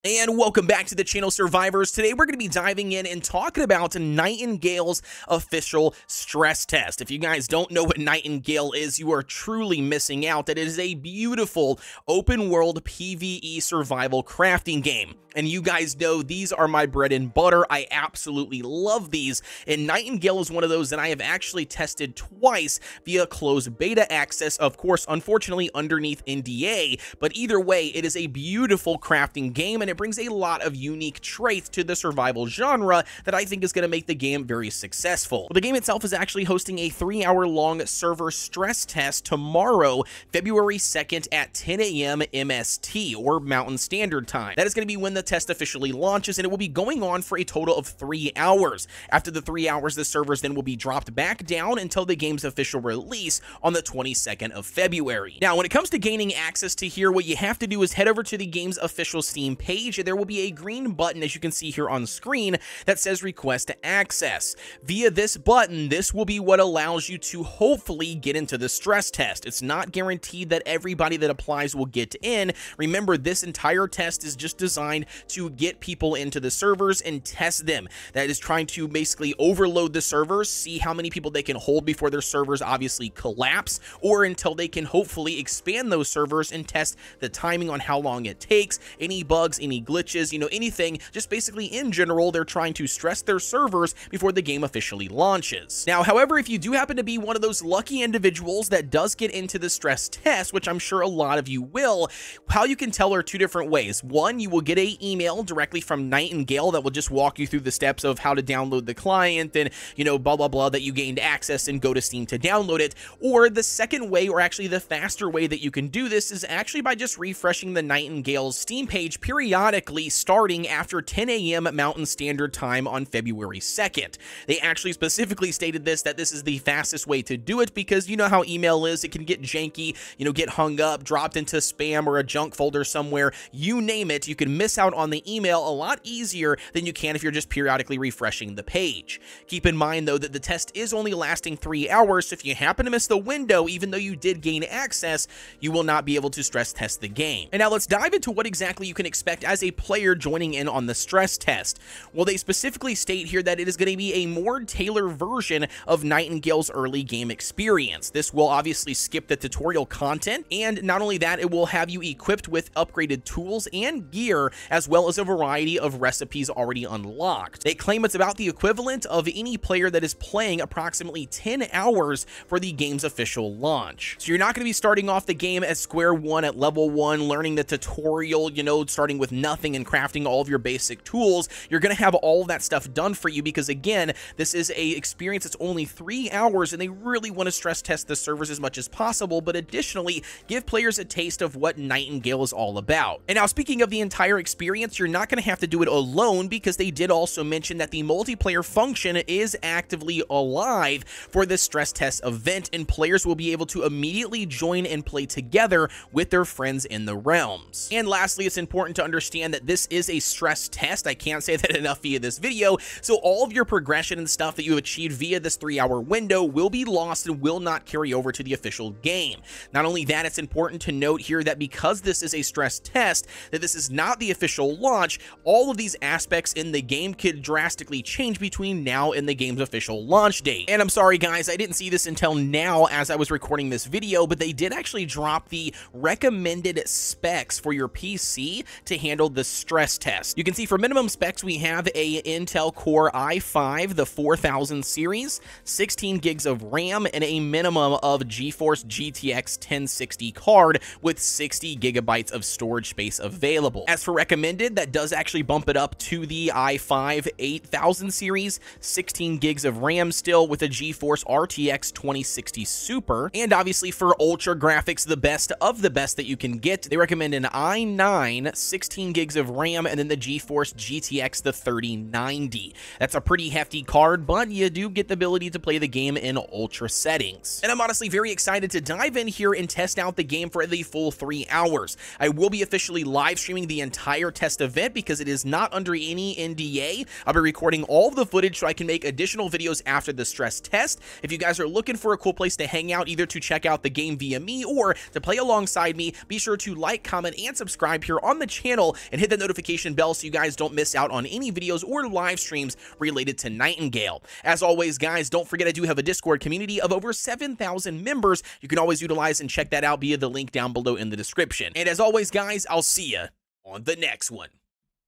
And welcome back to the channel, survivors. Today we're going to be diving in and talking about Nightingale's official stress test. If you guys don't know what Nightingale is, you are truly missing out. It is a beautiful open world PvE survival crafting game. And you guys know these are my bread and butter. I absolutely love these. And Nightingale is one of those that I have actually tested twice via closed beta access, of course, unfortunately underneath NDA. But either way, it is a beautiful crafting game, and it brings a lot of unique traits to the survival genre that I think is going to make the game very successful. The game itself is actually hosting a 3-hour-long server stress test tomorrow, February 2nd at 10 a.m. MST, or Mountain Standard Time. That is going to be when the test officially launches, and it will be going on for a total of 3 hours. After the 3 hours, the servers then will be dropped back down until the game's official release on the 22nd of February. Now, when it comes to gaining access to here, what you have to do is head over to the game's official Steam page, and there will be a green button, as you can see here on screen, that says Request Access. Via this button, this will be what allows you to hopefully get into the stress test. It's not guaranteed that everybody that applies will get in. Remember, this entire test is just designed to get people into the servers and test them. That is trying to basically overload the servers, see how many people they can hold before their servers obviously collapse, or until they can hopefully expand those servers and test the timing on how long it takes, any bugs, any glitches, anything, just basically in general, they're trying to stress their servers before the game officially launches. Now, however, if you do happen to be one of those lucky individuals that does get into the stress test, which I'm sure a lot of you will, how you can tell are two different ways. One, you will get an email directly from Nightingale that will just walk you through the steps of how to download the client and, blah, blah, blah, that you gained access and go to Steam to download it. Or the second way, or actually the faster way that you can do this, is actually by just refreshing the Nightingale's Steam page periodically starting after 10 a.m. Mountain Standard Time on February 2nd. They actually specifically stated that this is the fastest way to do it because you know how email is. It can get janky, get hung up, dropped into spam or a junk folder somewhere. You name it, you can miss out on the email a lot easier than you can if you're just periodically refreshing the page. Keep in mind, though, that the test is only lasting 3 hours, so if you happen to miss the window, even though you did gain access, you will not be able to stress test the game. And now let's dive into what exactly you can expect as a player joining in on the stress test. Well, they specifically state here that it is going to be a more tailored version of Nightingale's early game experience. This will obviously skip the tutorial content, and not only that, it will have you equipped with upgraded tools and gear, as well as a variety of recipes already unlocked. They claim it's about the equivalent of any player that is playing approximately 10 hours for the game's official launch. So you're not going to be starting off the game at square one at level 1, learning the tutorial, starting with nothing and crafting all of your basic tools. You're going to have all of that stuff done for you because, again, this is a experience that's only 3 hours, and they really want to stress test the servers as much as possible, but additionally give players a taste of what Nightingale is all about. And now, speaking of the entire experience, you're not going to have to do it alone because they did also mention that the multiplayer function is actively alive for this stress test event, and players will be able to immediately join and play together with their friends in the realms. And lastly, it's important to understand that this is a stress test. I can't say that enough via this video, so all of your progression and stuff that you have achieved via this 3-hour window will be lost and will not carry over to the official game. Not only that, it's important to note here that because this is a stress test, that this is not the official launch, all of these aspects in the game could drastically change between now and the game's official launch date. And I'm sorry guys, I didn't see this until now as I was recording this video, but they did actually drop the recommended specs for your PC to handle the stress test. You can see for minimum specs, we have a Intel Core i5, the 4000 series, 16 gigs of RAM, and a minimum of GeForce GTX 1060 card with 60 gigabytes of storage space available. As for recommended, that does actually bump it up to the i5 8000 series, 16 gigs of RAM still with a GeForce RTX 2060 Super, and obviously for ultra graphics, the best of the best that you can get, they recommend an i9, 16 gigs of RAM, and then the GeForce GTX the 3090. That's a pretty hefty card, but you do get the ability to play the game in ultra settings. And I'm honestly very excited to dive in here and test out the game for the full 3 hours. I will be officially live streaming the entire test event because it is not under any NDA. I'll be recording all of the footage so I can make additional videos after the stress test. If you guys are looking for a cool place to hang out, either to check out the game via me or to play alongside me, be sure to like, comment, and subscribe here on the channel well, and hit that notification bell so you guys don't miss out on any videos or live streams related to Nightingale. As always, guys, don't forget I do have a Discord community of over 7,000 members. You can always utilize and check that out via the link down below in the description. And as always, guys, I'll see you on the next one.